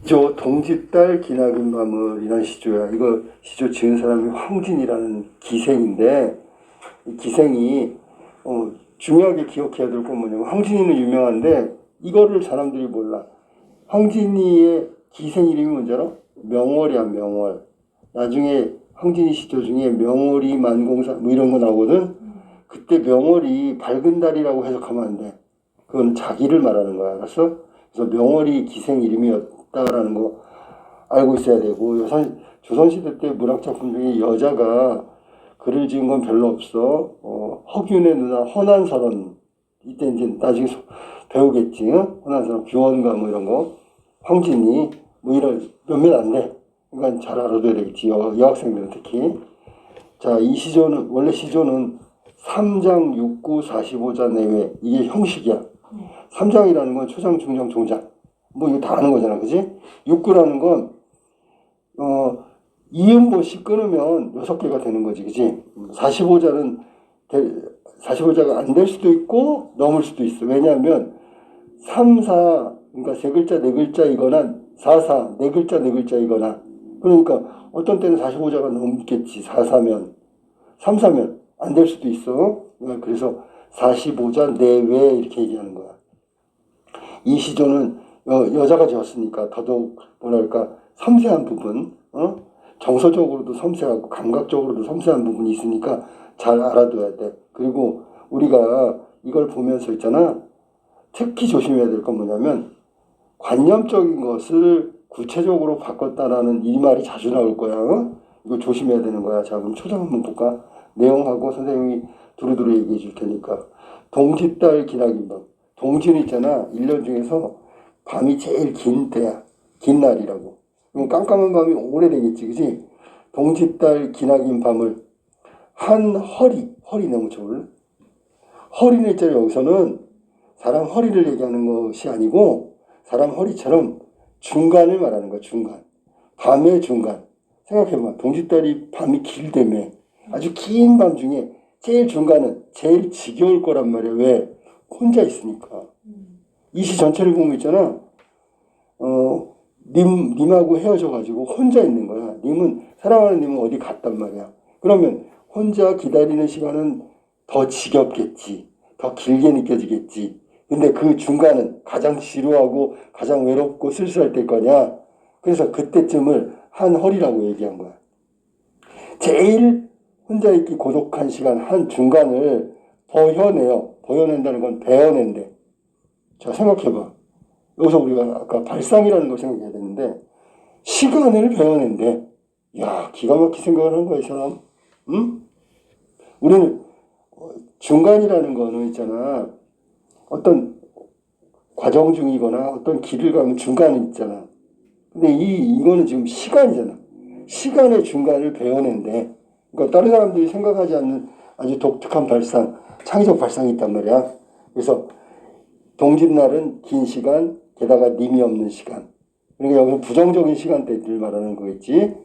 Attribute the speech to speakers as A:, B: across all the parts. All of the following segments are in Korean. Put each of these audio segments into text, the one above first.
A: 시조 동짓달 기나긴 밤을이라는 시조야. 이거 시조 지은 사람이 황진이라는 기생인데, 이 기생이 중요하게 기억해야 될 건 뭐냐면, 황진이는 유명한데 이거를 사람들이 몰라. 황진이의 기생 이름이 뭔지 알아? 명월이야, 명월. 나중에 황진이 시조 중에 명월이 만공사 뭐 이런 거 나오거든. 그때 명월이 밝은 달이라고 해석하면 안 돼. 그건 자기를 말하는 거야, 알았어? 그래서 명월이 기생 이름이었다라는 거 알고 있어야 되고, 조선시대 때 문학작품 중에 여자가 글을 지은 건 별로 없어. 허균의 누나 허난설원, 이때 이제 나중에 배우겠지. 응? 허난설원, 규원가 뭐 이런 거, 황진이 뭐 이런 몇몇 안 돼. 그러니까 잘 알아둬야 되겠지. 여학생들은 특히. 자, 이 시조는 원래 시조는 3장, 6구, 45자 내외, 이게 형식이야. 3장이라는 건 초장, 중장, 종장. 뭐 이거 다 아는 거잖아, 그지? 6구라는 건 이음보씩 끊으면 6개가 되는 거지, 그지? 45자는 45자가 안 될 수도 있고 넘을 수도 있어. 왜냐하면 3, 4, 그러니까 세 글자, 네 글자이거나 4, 4, 네 글자, 네 글자이거나, 그러니까 어떤 때는 45자가 넘겠지. 4, 4면 3, 4면 안 될 수도 있어. 그래서 45자 내외 이렇게 얘기하는 거야. 이 시조는 여자가 지었으니까 더더욱 뭐랄까 섬세한 부분, 정서적으로도 섬세하고 감각적으로도 섬세한 부분이 있으니까 잘 알아둬야 돼. 그리고 우리가 이걸 보면서 있잖아, 특히 조심해야 될 건 뭐냐면 관념적인 것을 구체적으로 바꿨다라는 이 말이 자주 나올 거야. 이거 조심해야 되는 거야. 자, 그럼 초장 한번 볼까? 내용하고 선생님이 두루두루 얘기해 줄 테니까. 동짓달 기나긴 밤. 동지는 있잖아, 1년 중에서 밤이 제일 긴 때야. 긴 날이라고. 그럼 깜깜한 밤이 오래되겠지, 그지? 동짓달 기나긴 밤을 한 허리 너무 좋을. 허리는 있잖아, 여기서는 사람 허리를 얘기하는 것이 아니고 사람 허리처럼 중간을 말하는 거야, 중간. 밤의 중간. 생각해봐. 동짓달이 밤이 길다며. 아주 긴 밤 중에 제일 중간은 제일 지겨울 거란 말이야. 왜? 혼자 있으니까. 이 시 전체를 보면 있잖아. 님하고 헤어져가지고 혼자 있는 거야. 사랑하는 님은 어디 갔단 말이야. 그러면 혼자 기다리는 시간은 더 지겹겠지. 더 길게 느껴지겠지. 근데 그 중간은 가장 지루하고 가장 외롭고 쓸쓸할 때일 거냐. 그래서 그때쯤을 한 허리라고 얘기한 거야. 제일 혼자 있기 고독한 시간 한 중간을 버혀내요. 버혀낸다는 건 베어낸대. 자, 생각해봐. 여기서 우리가 아까 발상이라는 걸 생각해야 되는데 시간을 베어낸대. 야, 기가 막힌 생각을 한 거야, 이 사람. 응? 우리는 중간이라는 거는 있잖아, 어떤 과정 중이거나 어떤 길을 가면 중간이 있잖아. 근데 이거는 지금 시간이잖아. 시간의 중간을 베어낸대. 그러니까 다른 사람들이 생각하지 않는 아주 독특한 발상, 창의적 발상이 있단 말이야. 그래서 동짓날은 긴 시간, 게다가 님이 없는 시간. 그러니까 여기서 부정적인 시간대를 말하는 거겠지.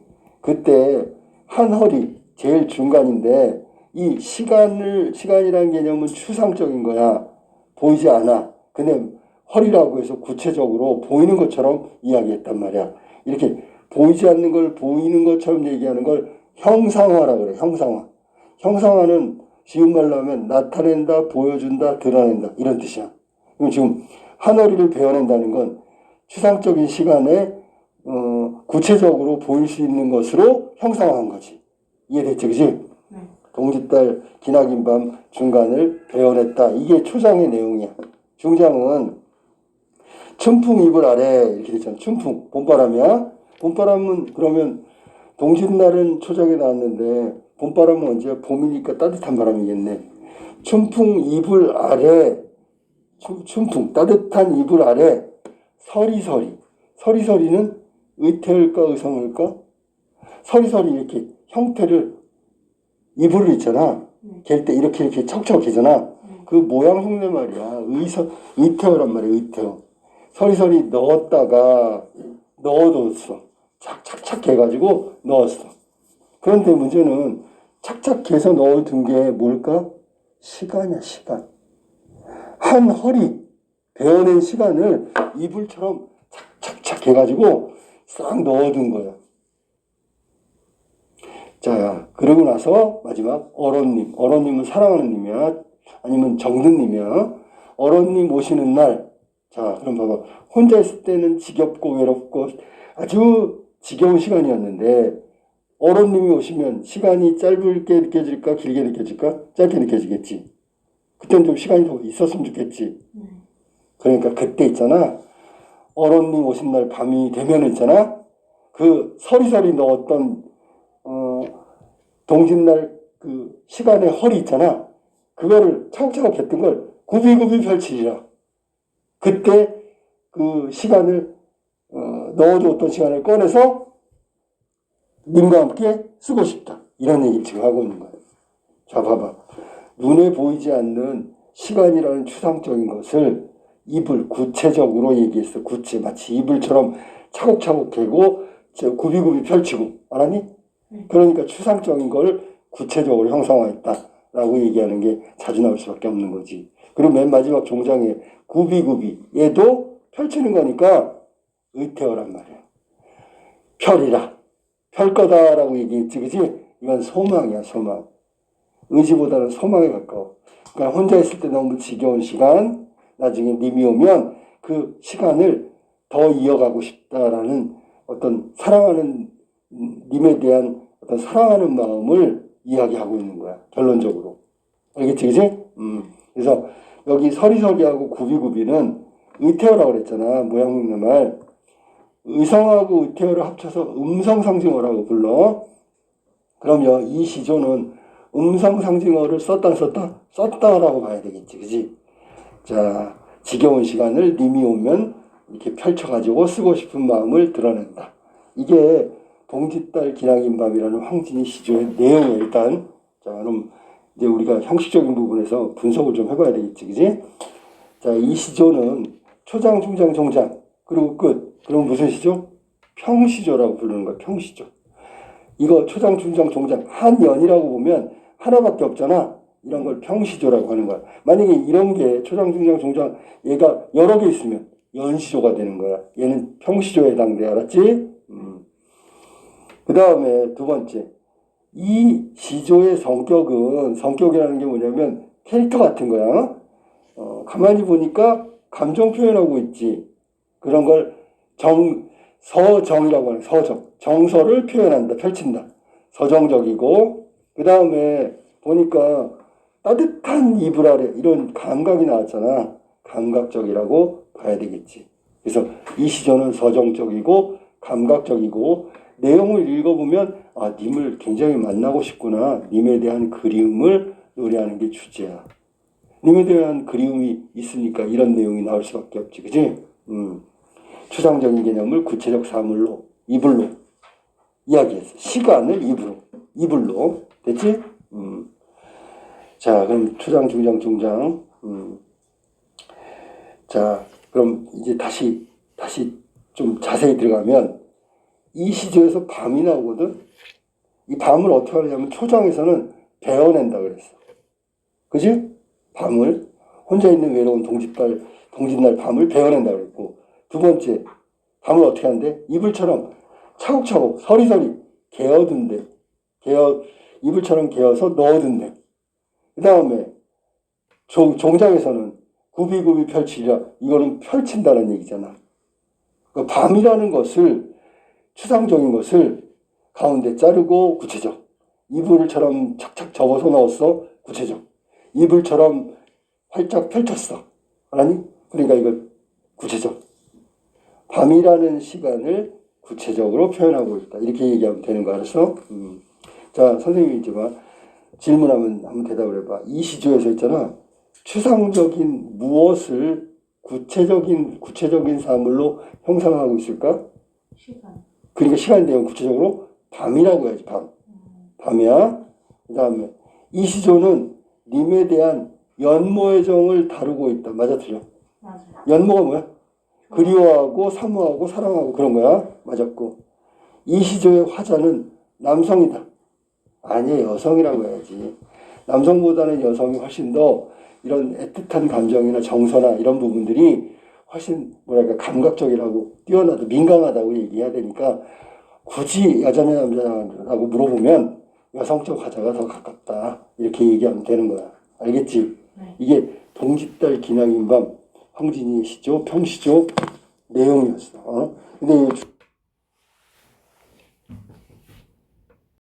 A: 그때 한 허리, 제일 중간인데 이 시간이라는 개념은 추상적인 거야. 보이지 않아. 근데 허리라고 해서 구체적으로 보이는 것처럼 이야기했단 말이야. 이렇게 보이지 않는 걸 보이는 것처럼 얘기하는 걸 형상화라 그래. 형상화. 형상화는 쉬운 말로 하면 나타낸다, 보여준다, 드러낸다 이런 뜻이야. 그럼 지금 한 허리를 베어낸다는 건 추상적인 시간에 구체적으로 보일 수 있는 것으로 형상화한 거지. 이해됐지, 그지?
B: 네.
A: 동짓달 기나긴 밤 중간을 베어냈다. 이게 초장의 내용이야. 중장은 춘풍 이불 아래 이렇게 됐잖아. 춘풍, 봄바람이야. 봄바람은 그러면 동짓날은 초장에 나왔는데 봄바람은 언제야? 봄이니까 따뜻한 바람이겠네. 춘풍 이불 아래, 춘풍 따뜻한 이불 아래 서리서리. 서리서리는 의태일까 의성일까? 서리서리 이렇게 형태를, 이불을 있잖아. 갤 때 이렇게 척척이잖아. 그 모양 흉내 말이야. 의태어란 말이야. 의태어. 서리서리 넣었다가 넣어뒀어. 착착착 해가지고 넣었어. 그런데 문제는 착착해서 넣어둔 게 뭘까? 시간이야, 시간. 한 허리 베어낸 시간을 이불처럼 착착 해가지고 싹 넣어둔 거야. 자, 그러고 나서 마지막 어른님. 어른님은 사랑하는 님이야. 아니면 정든님이야. 어른님 오시는 날. 자, 그럼 봐봐. 혼자 있을 때는 지겹고 외롭고 아주 지겨운 시간이었는데 어른님이 오시면 시간이 짧게 느껴질까 길게 느껴질까? 짧게 느껴지겠지. 그때는 좀 시간이 더 있었으면 좋겠지. 그러니까 그때 있잖아. 어른님 오신 날 밤이 되면 있잖아. 그 서리서리 넣었던 동짓날 그 시간의 허리 있잖아. 그거를 차곡차곡 했던 걸 굽이굽이 펼치리라. 그때 그 시간을 넣어두었던 시간을 꺼내서 님과 함께 쓰고 싶다. 이런 얘기를 지금 하고 있는 거예요. 자, 봐봐. 눈에 보이지 않는 시간이라는 추상적인 것을 이불, 구체적으로 얘기했어. 구체. 마치 이불처럼 차곡차곡 개고 굽이굽이 펼치고. 알았니? 그러니까 추상적인 걸 구체적으로 형상화했다라고 얘기하는 게 자주 나올 수밖에 없는 거지. 그리고 맨 마지막 종장에 굽이굽이. 얘도 펼치는 거니까 의태어란 말이야. 펼이라. 펼 거다라고 얘기했지, 그지? 이건 소망이야, 소망. 의지보다는 소망에 가까워. 그러니까 혼자 있을 때 너무 지겨운 시간, 나중에 님이 오면 그 시간을 더 이어가고 싶다라는 어떤 사랑하는 님에 대한 어떤 사랑하는 마음을 이야기하고 있는 거야, 결론적으로. 알겠지, 그지? 그래서 여기 서리서리하고 굽이굽이는 의태어라고 그랬잖아, 모양 먹는 말. 의성하고 의태어를 합쳐서 음성상징어라고 불러. 그러면 이 시조는 음성상징어를 썼다 안 썼다? 썼다라고 봐야 되겠지, 그지? 자, 지겨운 시간을 님이 오면 이렇게 펼쳐가지고 쓰고 싶은 마음을 드러낸다. 이게 동짓달 기나긴 밤이라는 황진이 시조의 내용이에요, 일단. 자, 그럼 이제 우리가 형식적인 부분에서 분석을 좀 해봐야 되겠지, 그지? 자, 이 시조는 초장, 중장, 종장, 그리고 끝. 그럼 무슨 시조? 평시조라고 부르는 거야, 평시조. 이거 초장, 중장, 종장, 한연이라고 보면 하나밖에 없잖아. 이런 걸 평시조라고 하는 거야. 만약에 이런 게 초장, 중장, 종장, 얘가 여러 개 있으면 연시조가 되는 거야. 얘는 평시조에 해당돼, 알았지? 그 다음에 두 번째. 이 시조의 성격이라는 게 뭐냐면 캐릭터 같은 거야. 가만히 보니까 감정 표현하고 있지. 그런 걸 서정이라고 하는 서정. 정서를 표현한다, 펼친다. 서정적이고, 그 다음에 보니까 따뜻한 이불 아래 이런 감각이 나왔잖아. 감각적이라고 봐야 되겠지. 그래서 이 시조는 서정적이고 감각적이고 내용을 읽어보면 아, 님을 굉장히 만나고 싶구나. 님에 대한 그리움을 노래하는 게 주제야. 님에 대한 그리움이 있으니까 이런 내용이 나올 수밖에 없지. 그지? 추상적인 개념을 구체적 사물로, 이불로 이야기했어. 시간을 이불로. 됐지? 자, 그럼 초장, 중장, 종장. 자, 그럼 이제 다시 좀 자세히 들어가면 이 시조에서 밤이 나오거든. 이 밤을 어떻게 하냐면 초장에서는 베어낸다 그랬어. 그지? 밤을 혼자 있는 외로운 동짓날 밤을 베어낸다 그랬고, 두 번째 밤을 어떻게 한대? 이불처럼 차곡차곡 서리서리 개어둔대. 이불처럼 개어서 넣어둔대. 그 다음에 종장에서는 굽이굽이 펼치리라. 이거는 펼친다는 얘기잖아. 그러니까 밤이라는 것을 추상적인 것을 가운데 자르고 구체적. 이불처럼 착착 접어서 넣었어. 구체적. 이불처럼 활짝 펼쳤어. 아니? 그러니까 이거 구체적. 밤이라는 시간을 구체적으로 표현하고 있다. 이렇게 얘기하면 되는 거 알았어? 자, 선생님이 이제 질문하면 한번 대답을 해봐. 이 시조에서 있잖아. 추상적인 무엇을 구체적인 사물로 형상하고 있을까?
B: 시간.
A: 그러니까 시간 내용 구체적으로 밤이라고 해야지, 밤. 밤이야. 그 다음에 이 시조는 님에 대한 연모의 정을 다루고 있다. 맞아, 틀려?
B: 맞아.
A: 연모가 뭐야? 그리워하고 사모하고 사랑하고 그런 거야. 맞았고. 이 시조의 화자는 남성이다. 아니, 여성이라고 해야지. 남성보다는 여성이 훨씬 더 이런 애틋한 감정이나 정서나 이런 부분들이 훨씬 뭐랄까 감각적이라고 뛰어나도 민감하다고 얘기해야 되니까 굳이 여자냐 남자냐라고 물어보면 여성적 화자가 더 가깝다 이렇게 얘기하면 되는 거야. 알겠지?
B: 네.
A: 이게 동짓달 기나긴 밤 황진이의 시조 평시조 내용이었어. 근데